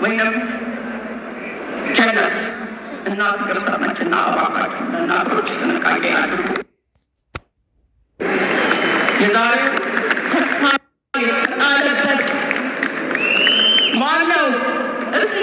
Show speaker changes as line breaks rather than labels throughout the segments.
ወይንም ጀነት እናት እግር ስር ነችና እባካችሁ እናቶች ጥንቃቄ አድርጉ። የዛሬው ተስፋ የተጣለበት ማን ነው? እስኪ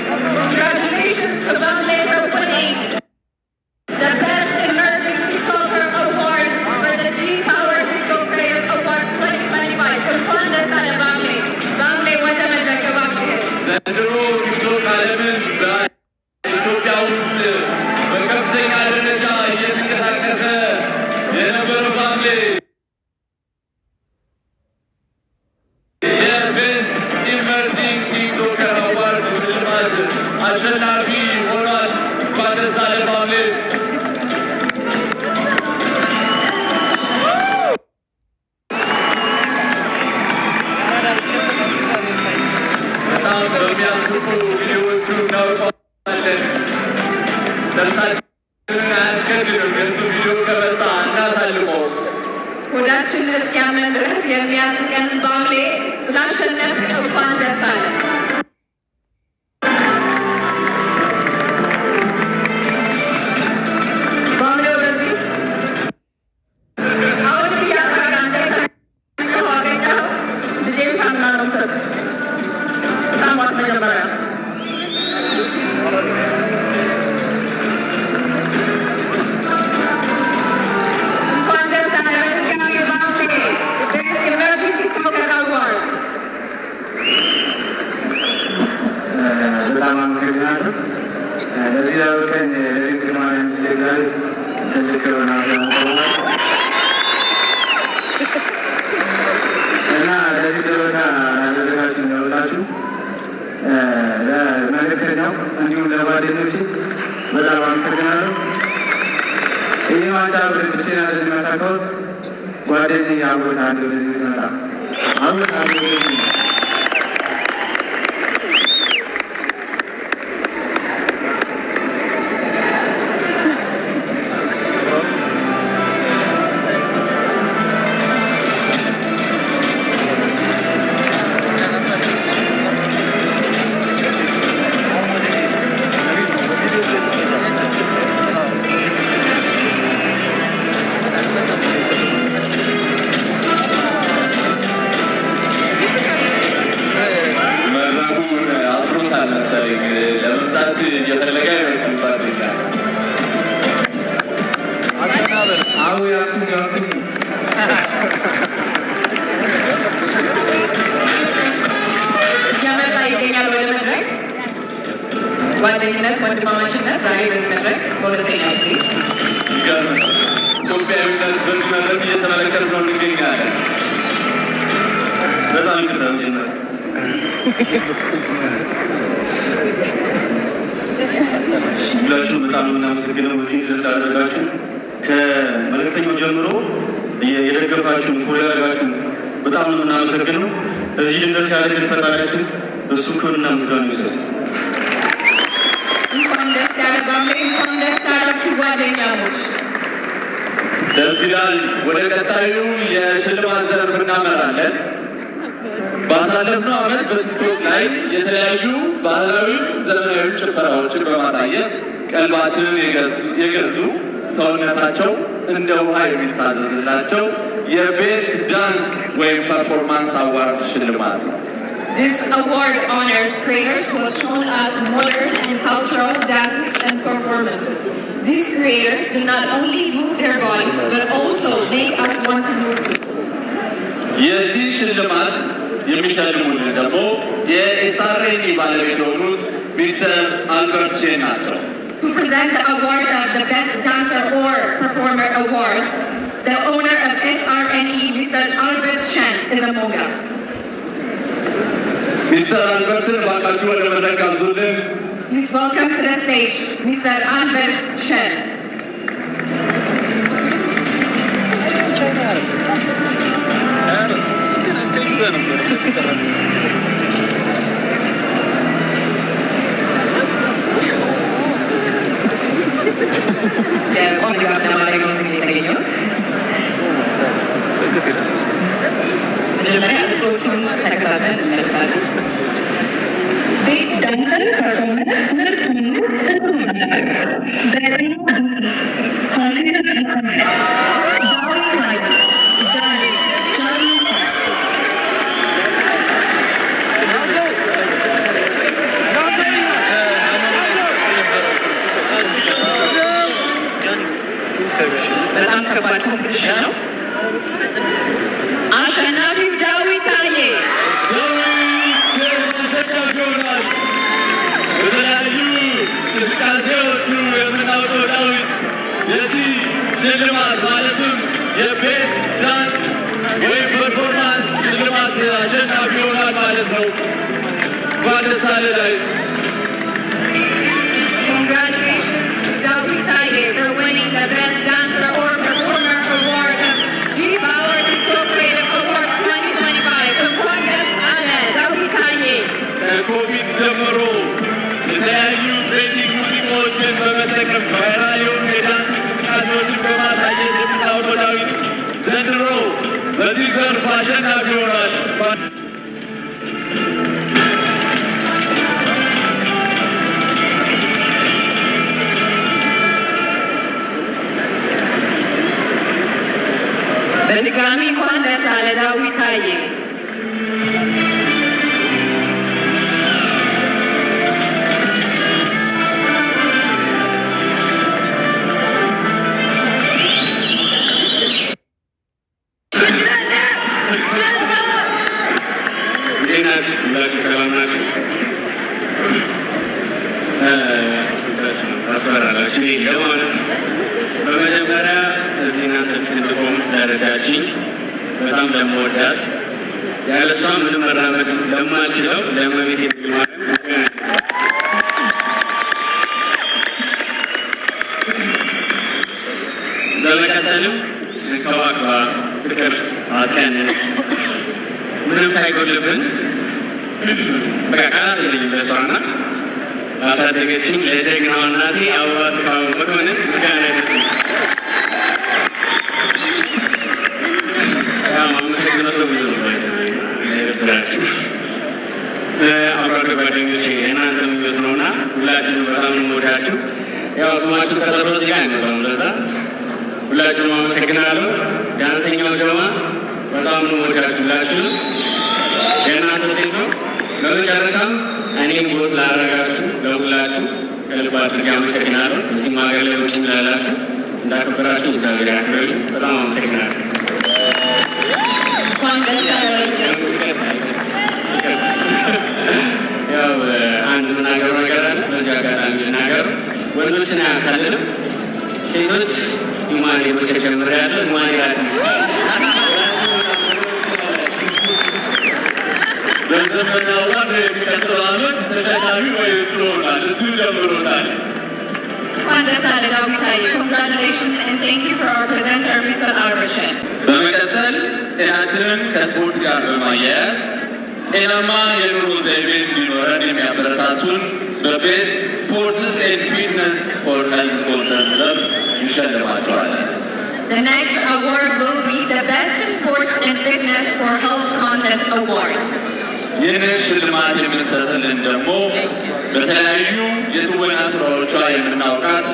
Congratulations to Bamble for winning the Best Emerging TikToker Award for the G-Power TikTok Creator Awards 2025. እንኳን ደስ አለ ባምሌ። ባምሌ ወደ መድረክ እባክህ።
ዘንድሮ ቲክቶክ ዓለምን በኢትዮጵያ ውስጥ በከፍተኛ ደረጃ እየተንቀሳቀሰ የነበረ ባምሌ የቤስት ኢመርጂንግ ቲክቶከር አዋርድ ሽልማት አሸናፊ ሆኗል። እንኳን ደስ አለ ባምሌ። በጣም በሚያስቁ ቪዲዮዎቹ እናውቀዋለን። ደስታችንን አያስገድድም። የእሱ ቪዲዮ ከመጣ እናሳልፈው።
ሆዳችን እስኪያመን ድረስ የሚያስቀን ባምሌ ስላሸነፍ እንኳን ደስ አለ። ባምሌ ወደዚህ አሁን እያሳጋ እንደተመኘው አገኘው ልጄን ሳምና ነው ሰጥ ሳሟት መጀመሪያ እንኳን ደስ አለ። ድጋሚ ባምሌ ቤስት ኢመርጂንግ ቲክቶከር አዋርድ።
በጣም አመሰግናለሁ። ለዚህ ላበቃኝ ለድንግል ማርያም እግዚአብሔር ትልቅ ክብርና ምስጋና እና ለዚህ ደረጃ ላደረጋችሁ ለሁላችሁ ለመልእክተኛው እንዲሁም ለጓደኞቼ በጣም አመሰግናለሁ። ይህ ዋንጫ ብቻዬን አይደለም የሚያሳካሁት፣ ጓደኛዬ አብሮት አንድ ወደዚህ ሲመጣ አብሮት አንድ ወደዚህ
መድረኩን አፍሮታል መሰለኝ። ለመምጣት እየፈለገ አይመስልም። ጓደኛ
አሁ ያፍቱኝ ያፍቱኝ
እያመጣ ይገኛል ወደ መድረክ። ጓደኝነት፣ ወንድማማችነት ዛሬ በዚህ መድረክ በሁለተኛ ጊዜ
ይገርም። ኢትዮጵያዊነት በዚህ መድረክ እየተመለከት ነው እንገኛለን። በጣም ይቅርታ ጀመር ሁላችሁም በጣም የምናመሰግነው እዚህ ድረስ ላደረጋችሁ ከመልእክተኛው ጀምሮ የደገፋችሁን ፎሎ ያደረጋችሁ በጣም ነው የምናመሰግነው። እዚህ ድረስ ያደረገን ፈጣሪያችን እሱ ክብርና ምስጋና ይውሰድ።
እንኳን ደስ ያለ ባምሌ፣ እንኳን ደስ ያላችሁ ጓደኛሞች።
ደስ ይላል። ወደ ቀጣዩ የሽልማት ዘርፍ እናመራለን። ባሳለፍነው ዓመት በቲክቶክ ላይ የተለያዩ ባህላዊ ዘመናዊ ጭፈራዎችን በማሳየት ቀልባችንን የገዙ ሰውነታቸው እንደ ውሃ የሚታዘዝላቸው የቤስት ዳንስ ወይም ፐርፎርማንስ አዋርድ ሽልማት ነው።
This award honors creators who have shown us modern and cultural dances and performances. These creators do not only move their bodies but also make us want to move too.
የዚህ ሽልማት የሚሸልሙልን ደግሞ የኤስአርኤን ባለቤት የሆኑት ሚስተር አልበርት ሼን ናቸው።
To present the award of the Best Dancer or Performer Award, the owner of SRNE, Mr. Albert Shen, is among us.
ሚስተር አልበርትን ባካችሁ ወደ መድረክ አብዙልን።
Please welcome to the stage Mr. Albert Shen.
በጣም ከባድ ኮምፒቲሽን ነው። አሸናፊው ዳዊት ታዬ
በተለያዩ እንቅስቃሴዎቹ የምናውቀው ዳዊት የዚህ ሽልማት ማለትም የቤስት ዳንስ ወይም ፐርፎርማንስ ሽልማት አሸናፊ ይሆናል ማለት ነው። እንኳን ደስ አለህ ዳዊት።
Congratulations to David Taye for winning the Best Dancer or Performer Award of G-Power TikTok Creative Awards 2025. Congrats, David Taye.
ከኮቪድ ጀምሮ የተለያዩ ትሬኒንግ ሙዚቃዎችን በመጠቀም ቫይራል የሆኑ የዳንስ እንቅስቃሴዎችን በማሳየት የምናውቀው ዳዊት ዘንድሮ በዚህ ዘርፍ አሸናፊ ይሆናል።
በድጋሚ እንኳን ደስ አለህ ዳዊት ታዬ።
ታስፈራላችሁ ለማለት ነው። በመጀመሪያ እዚህ እናንተ ፊት እንድቆም ላደረጋችኝ በጣም ለመወዳት ያለሷ ምንም መራመድ ለማልችለው ለእመቤቴ ድንግል ማርያም በመቀጠልም ከዋክባ ፍቅር አትቀንስ ምንም ሳይጎልብን በቃ ቃላት የለኝም ለሷና አሳደገችኝ ለጀግናዋ እናቴ አበባ ትካው መኮንን ምስጋና ይድረስ። አብራሪ ጓደኞቼ እናንተ ምኞት ነውና ሁላችንም በጣም እንወዳችሁ። ያው ስማችሁ ከጠሮ እዚህ ጋር አይመጣም። ለዛ ሁላችንም አመሰግናለሁ። ዳንሰኛው ጀማ በጣም እንወዳችሁ ሁላችሁንም። የእናንተ ውጤት ነው። በመጨረሻም እኔም ቦት ላደረጋችሁ ለሁላችሁ ከልብ አድርጌ አመሰግናለሁ። እዚህም ሀገር ላይ ውጭ ላላችሁ እንዳከበራችሁ እግዚአብሔር ያክብርልኝ። በጣም አመሰግናለሁ። ያው አንድ ምናገሩ ነገር አለ። በዚህ አጋጣሚ ልናገሩ ወንዶችን አያካልልም። ሴቶች ኢማኔ መሸጥ ጀምሬያለሁ። ኢማኔ አዲስ በዘመናዋ የሚቀጥለው ዓመት ተሸላሚ ወይ ትሆናል። እዚሁ ጀምሮታል።
Congratulations and thank you for our presenter, Mr. Arbashen.
በመቀጠል ጤናችንን ከስፖርት ጋር በማያያዝ ጤናማ የኑሮ ዘይቤ እንዲኖረን የሚያበረታቱን በቤስት ስፖርትስ ኤንድ ፊትነስ ፎር ሄልዝ ኮንተንት ዘርፍ ይሸልማቸዋል።
The next award will be the Best Sports and Fitness for Health Contest Award.
ይህንን ሽልማት የምንሰጥልን ደግሞ በተለያዩ የትወና ስራዎቿ የምናውቃት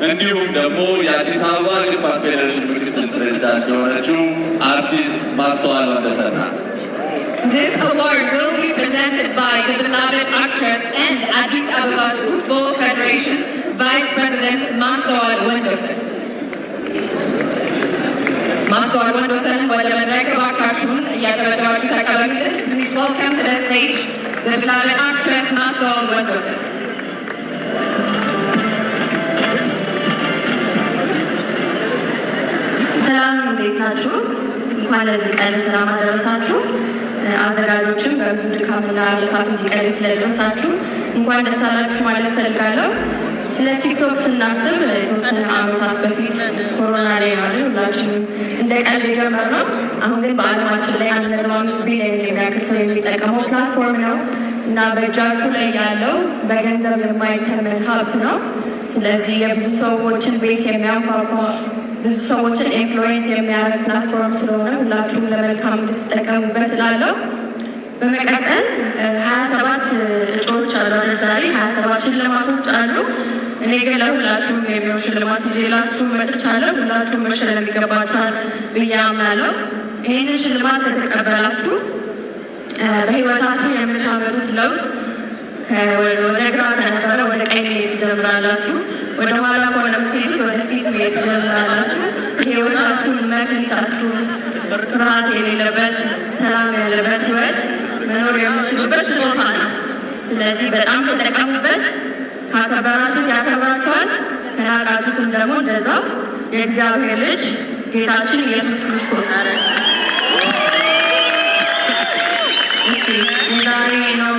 እንዲሁም ደግሞ የአዲስ አበባ እግር ኳስ ፌዴሬሽን ምክትል ፕሬዚዳንት የሆነችው አርቲስት ማስተዋል ወንደሰን ናት።
This award will be presented by the beloved actress and Addis Abeba's Football Federation Vice President Mastoad Wendosen. Mastoad Wendosen, ወደ መድረክ እባካችሁን እያጨበጨባችሁ ተቀበሉልን. Please welcome to the stage the beloved actress Mastoad Wendosen.
ሰላም እንዴት ናችሁ? እንኳን ለዚህ ቀን ሰላም አደረሳችሁ። አዘጋጆችም በብዙ ድካምና ልፋት እዚህ ቀን ስለደረሳችሁ እንኳን ደስ አላችሁ ማለት ፈልጋለሁ። ስለ ቲክቶክ ስናስብ የተወሰነ ዓመታት በፊት ኮሮና ላይ ነው ሁላችንም እንደ ቀልድ የጀመርነው። አሁን ግን በዓለማችን ላይ 1.5 ቢሊዮን የሚያክል ሰው የሚጠቀመው ፕላትፎርም ነው እና በእጃችሁ ላይ ያለው በገንዘብ የማይተመን ሀብት ነው። ስለዚህ የብዙ ሰዎችን ቤት የሚያንኳኳ ብዙ ሰዎችን ኢንፍሉዌንስ የሚያደርግ ፕላትፎርም ስለሆነ ሁላችሁም ለመልካም እንድትጠቀሙበት እላለሁ። በመቀጠል 27 እጩዎች አሉ። ዛሬ 27 ሽልማቶች አሉ። እኔ ግን ለሁላችሁም የሚሆን ሽልማት ይዤላችሁ መጥቻለሁ። ሁላችሁም መሸለም ይገባችኋል ብዬ አምናለሁ። ይህንን ሽልማት ከተቀበላችሁ በህይወታችሁ የምታመጡት ለውጥ ወደ ግራ ከነበረ ወደ ቀኝ መሄድ ትጀምራላችሁ። ወደ ኋላ ከሆነ ስትሄዱት ወደፊት መሄድ ትጀምራላችሁ። ህይወታችሁን መክሊታችሁን ፍርሃት የሌለበት ሰላም ያለበት ህይወት መኖር የምትችሉበት ስጦታ ነው። ስለዚህ በጣም ተጠቀሙበት። ካከበራችሁት ያከብራችኋል፣ ከናቃችሁትም ደግሞ እንደዛው። የእግዚአብሔር ልጅ ጌታችን ኢየሱስ ክርስቶስ እሺ የዛሬ ነው